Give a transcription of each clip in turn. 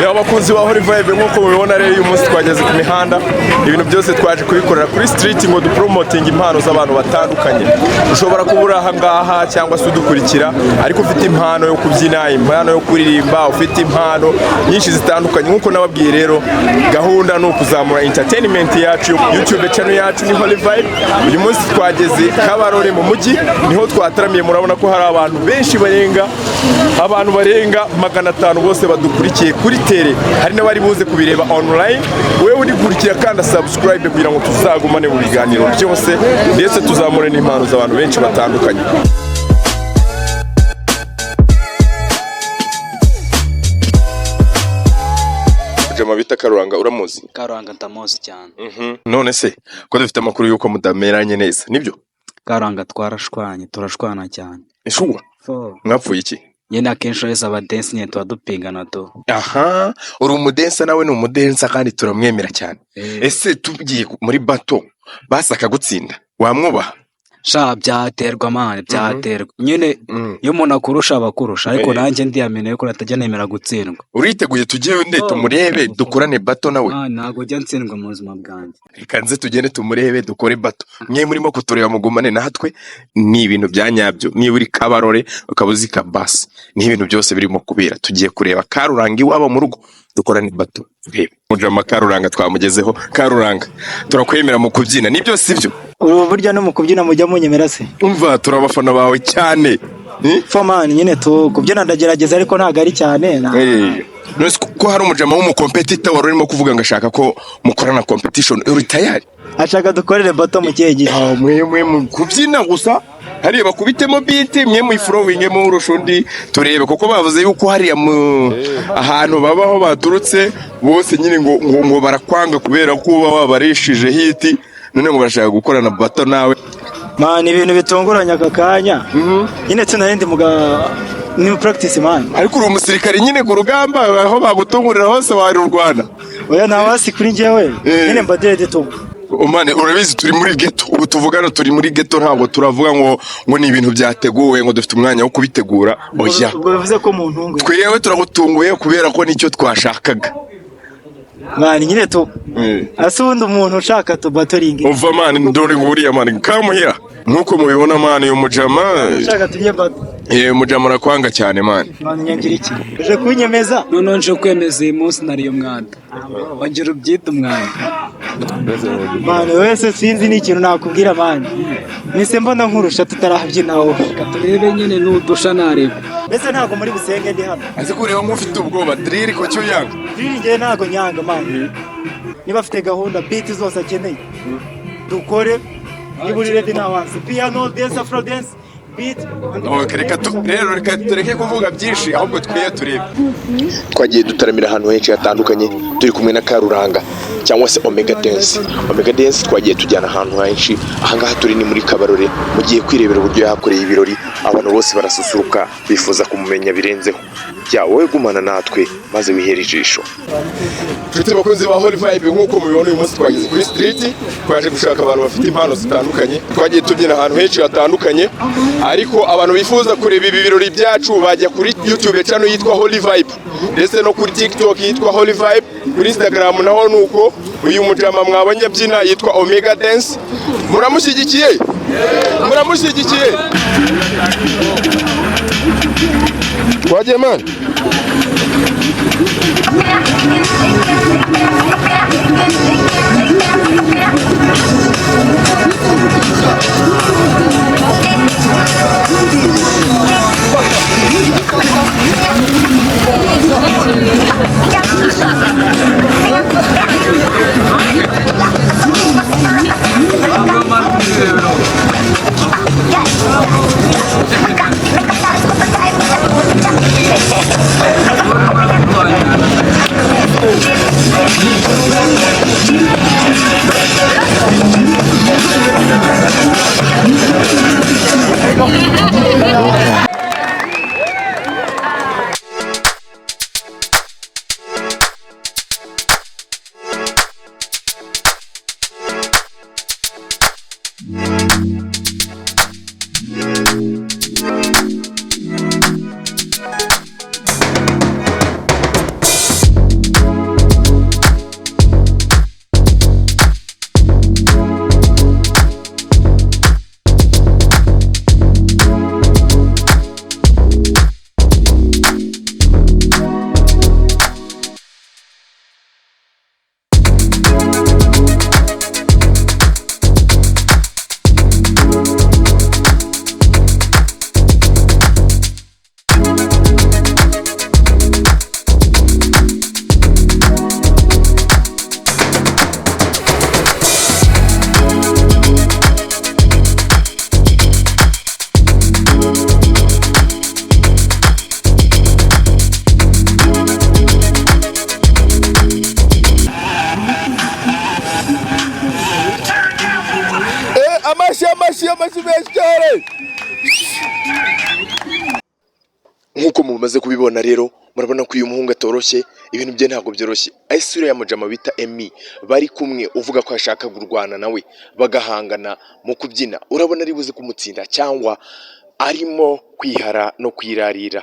Abakunzi ba Vibe nkuko mubibona rero uyu munsi twageze ku mihanda ibintu byose twaje kubikorera kuri street ngo dupromoting impano z'abantu batandukanye. Ushobora kubura aha ngaha cyangwa se udukurikira ariko ufite impano yo kubyina, impano yo kuririmba, ufite impano nyinshi zitandukanye. Nkuko nababwiye rero gahunda no kuzamura entertainment yacu, YouTube channel yacu ni Vibe. Uyu munsi twageze Kabarore mu mujyi, niho twataramiye. Murabona ko hari abantu benshi barenga 500 bose badukurikiye kuri tere. Hari n'abari buze kubireba online. Wewe urikurikira kandi subscribe kugira ngo tuzagumane mu biganiro byose ndetse tuzamure n'impano z'abantu benshi batandukanye. Jama bita Karuranga uramuzi? Karuranga ndamuzi cyane. None se ko dufite amakuru yuko mudameranye neza nibyo? Karuranga turashwana cyane. Ishuwa? Mwapfuye iki? Yena kenshi wese abadense nye twadupingana to. Aha, uri umudensa nawe ni umudensa kandi turamwemera cyane. Ese tugiye muri bato basaka gutsinda wamwubaha? Sha byaterwa mane byaterwa. Nyine iyo umuntu akurusha abakurusha ariko nanjye ndiyamenye ko natajya nemera gutsindwa. Uriteguye tugiye nde tumurebe dukorane bato nawe? Ntago jya ntsindwa mu buzima bwanjye. Reka nze tugende tumurebe dukore bato. Mwe murimo kutureba mugumane natwe ni ibintu byanyabyo. Niba uri Kabarore ukabuzika basi ni ibintu byose birimo kubira. Tugiye kureba Karuranga iwabo mu rugo dukorane bato. Mujama Karuranga twamugezeho. Karuranga turakwemera mu kubyina nibyo sivyo? Ubu burya no mu kubyina mujya munyemera se? Umva turabafana bawe cyane. Famani nyine tu kubyina ndagerageza ariko ntago ari cyane. Nose ko hari umujama w'umukompetitor wari urimo kuvuga ngo ashaka ko mukorana competition uri tayari? Ashaka dukorere bato mu kiyegihe. Mwe mu kubyina gusa hari bakubitemo beat mwe mu flowing mu urushundi turebe kuko bavuze yuko hari ahantu babaho baturutse bose nyine ngo barakwanga kubera ko babarishije hiti none ngo barashaka gukorana bato nawe. Man ibintu bitunguranya akakanya. Nyine tunarindi ni practice man. Ariko uri umusirikare nyine ku rugamba aho bagutungurira hose wari u Rwanda. Oya nawasi kuri njyewe. Nyine mbadede tu. Umane urabizi turi muri ghetto ubu tuvugana turi muri ghetto ntabwo turavuga ngo ni ibintu byateguwe ngo dufite umwanya wo kubitegura. Oya. Ubwo bivuze ko mu ntungu. Twewe turagutunguye kubera ko nicyo twashakaga. Man nyine tu. Asubundi umuntu ushaka to battling. Uva man ndore nguriya man kamuhira. Nkuko mubibona man uyu mujama. Ushaka tujye bato. Mujama rakwanga cyane man. Man nyangira iki? Uje kunyemeza? None nje kwemeza uyu munsi nariyo mwanda. Wagira ubyita umwanda. Man wese sinzi n'ikintu nakubwira man. Nise mbona nkurusha tutarabyinaho. Turebe nyine n'udusha narebe. Mbese ntago muri busenge ndi hano. Azi kureba nk'ufite ubwoba drill ko cyo yanga. Drill ngiye ntago nyanga man. Niba afite gahunda beat zose akeneye. Dukore iburi ready now once. Piano, dance, afro dance. Reka tureke kuvuga byinshi ahubwo twiye turebe. Twagiye dutaramira ahantu henshi hatandukanye turi kumwe na Karuranga cyangwa se Omega Dance. Omega Dance twagiye tujyana ahantu henshi. Ahangaha turi ni muri Kabarore mugiye kwirebera uburyo yakoreye ibirori. Abantu bose barasusuruka bifuza kumumenya birenzeho. Wowe gumana natwe maze wihera ijisho. Nshuti bakunzi ba Vibe nkuko mubibona uyu munsi twageze kuri street twaje gushaka abantu bafite impano zitandukanye. Twagiye tubyina ahantu henshi hatandukanye ariko abantu bifuza kureba ibi birori byacu bajya kuri YouTube channel yitwa Vibe ndetse no kuri TikTok yitwa Vibe, kuri Instagram naho nuko uyu mujama mwabonye abyina yitwa Omega Dance. Muramushyigikiye? Muramushyigikiye? Twagiye man. Nkuko mumaze kubibona rero murabona ko uyu muhungu atoroshye, ibintu bye ntabwo byoroshye. Isura ya mujama bita Emmy bari kumwe uvuga ko ashaka kurwana nawe bagahangana mu kubyina, urabona ari buze kumutsinda cyangwa arimo kwihara no kwirarira.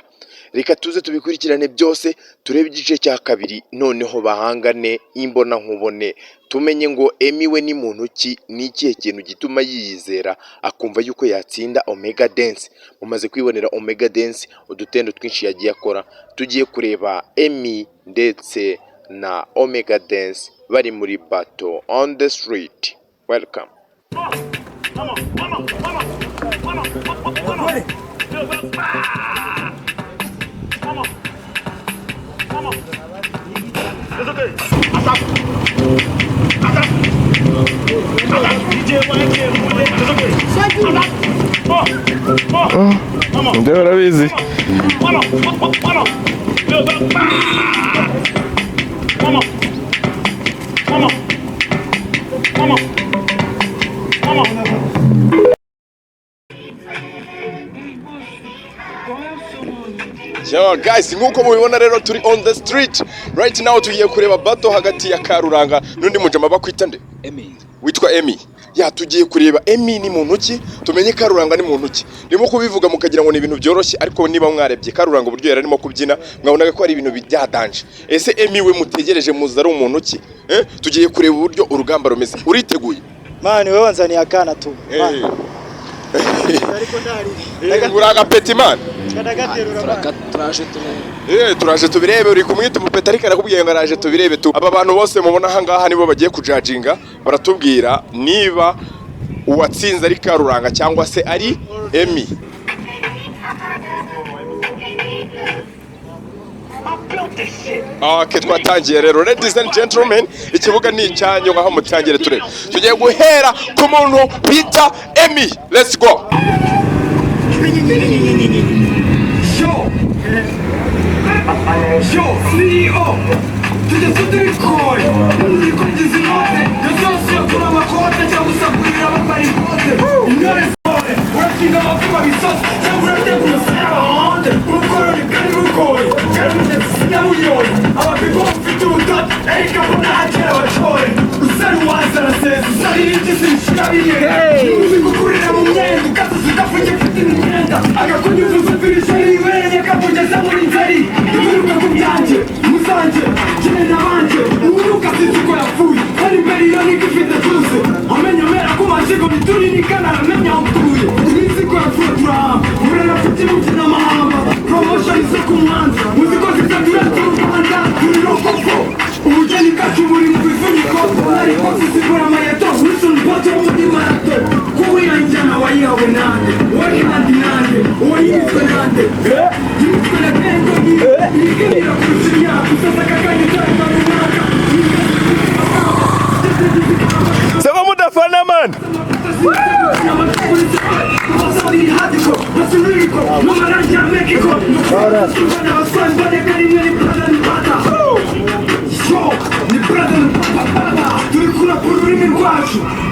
Reka tuze tubikurikirane byose, turebe igice cya kabiri, noneho bahangane imbona nkubone, tumenye ngo Emmy we ni muntu ki, ni ikihe kintu gituma yiyizera akumva yuko yatsinda Omega Dance. Mumaze kwibonera Omega Dance udutendo twinshi yagiye akora, tugiye kureba Emmy ndetse na Omega Dance bari muri battle on the street. Welcome. Ndio rabizi. Yo guys, nkuko mubibona rero turi on the street right now, tugiye kureba battle hagati ya Karuranga n'undi mujama bakwita nde? Emmy. Witwa Emmy. Ya tugiye kureba Emmy ni muntu ki, tumenye Karuranga ni muntu ki. Ndimo kubivuga mukagira ngo ni ibintu byoroshye, ariko niba mwarebye Karuranga uburyo yari arimo kubyina mwabonaga ko ari ibintu byadanje. Ese Emmy we mutegereje muza ari umuntu ki? Tugiye kureba uburyo urugamba rumeze. Uriteguye? Mani wewe wanzaniye akana tu. Ariko ndari. Uraga peti man. Turaje tubirebe, uri kumwita umupeta ariko arakubwiye ngo araje tubirebe tu. Aba bantu bose mubona aha ngaha nibo bagiye kujajinga, baratubwira niba uwatsinze ari Karuranga cyangwa se ari Emmy. Okay, twatangiye rero. Ladies and gentlemen, ikibuga ni icyanyu ngaho mutangire turebe. Tugiye guhera ku muntu bita Emmy. Let's go. Yo, CEO, tude koi, ni kundizi note, yazosio kuna makote, chagusa kuira mabari kote, ingare sore, working off my resource, chaburate kuna sera honde, ukoro ni kani ukoi, karmite sinya uyoi, awa people fitu utot, erika kuna ajera wachore, usari wazara sezi, usari nitisi mshikabinye, yuzi kukurina mumyendu, kasa sutafunye fitini nyenda, aga kunyuzu zufiri shari wenye kapuja samuri nzari, Muzanje, muzanje, jina wanje, uruka sisuko ya fui, hali mbeli ya nikifita tuze, amenya mera kumashiko mituri nikana amenya mtuye, nisiko ya futura, urena fitimu jina mahamba, promotion isiku mwanza, muziko zitatura turupanda, turirokofo, umujeni kachumuri mkwifuni kofu, nariko sisiku ya mayeto, wilson bote mudi marato, kuwi ya njana wa iya wenande, wari handi nande, wari iniswe nande, iniswe na kendo nikendira kurusinya, kusasa kakani taiba munaka, Sema mudafana man.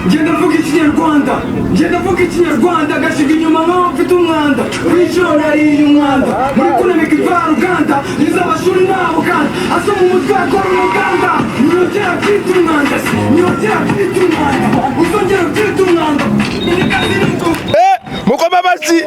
Ngenda mvuga ikinyarwanda, ngenda mvuga ikinyarwanda, gashiga inyuma nkaho mfite umwanda, wijona ariye umwanda, muri kunamika ivaruganda, nizabashuri nabo kandi, asoma umutwe akora umuganda, niyongera kwita umwanda, niyongera kwita umwanda, uzongera kwita umwanda, mukoma amashyi.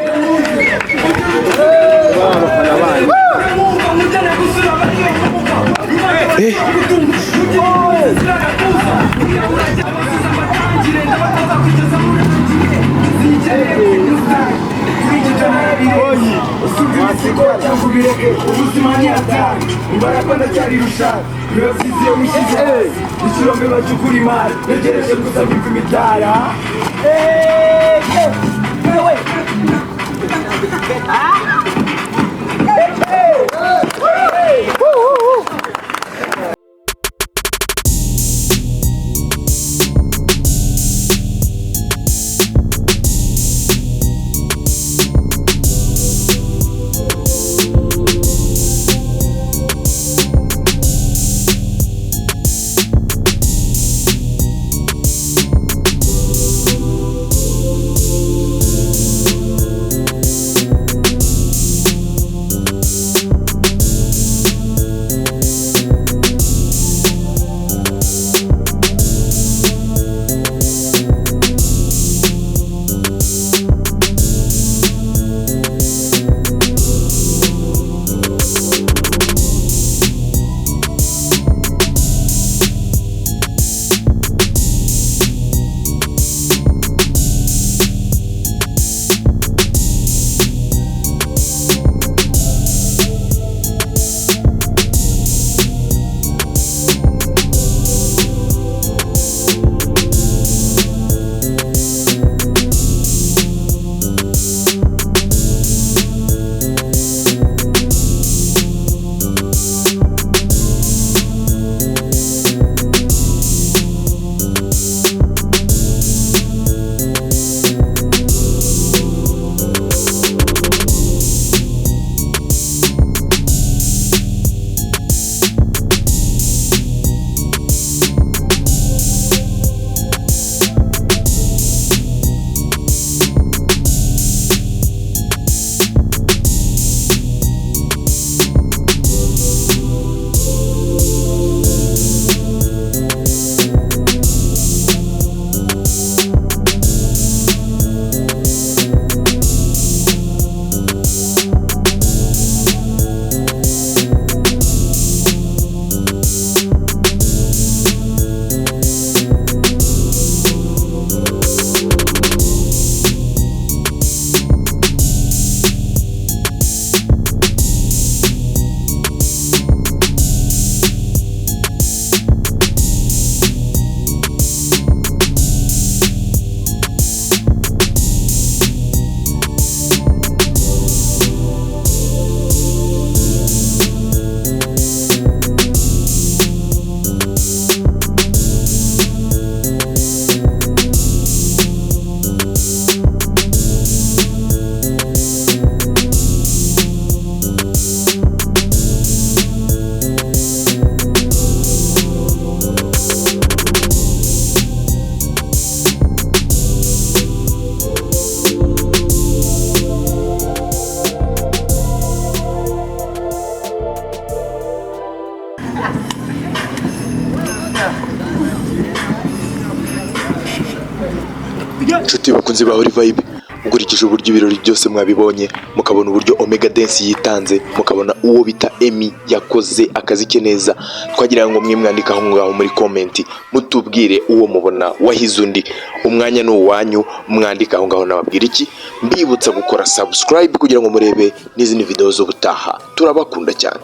inshuti bakunze ba Vibe, mukurikije uburyo ibirori byose mwabibonye, mukabona uburyo Omega Dance yitanze, mukabona uwo bita Emi yakoze akazi ke neza, twagira ngo mwimwandika aho ngaho muri comment mutubwire uwo mubona wahize undi. Umwanya ni uwanyu, mwandika aho ngaho nababwira iki. Mbibutsa gukora subscribe kugira ngo murebe n'izindi video z'ubutaha. Turabakunda cyane.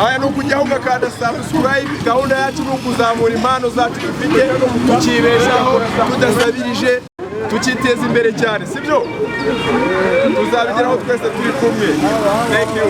Aya ni ukujyaho ugakanda subscribe. Gahunda yacu ni ukuzamura impano zacu dufite, tukibeshaho tudasabirije, tukiteza imbere cyane, sibyo? Tuzabigeraho twese turi kumwe. Thank you.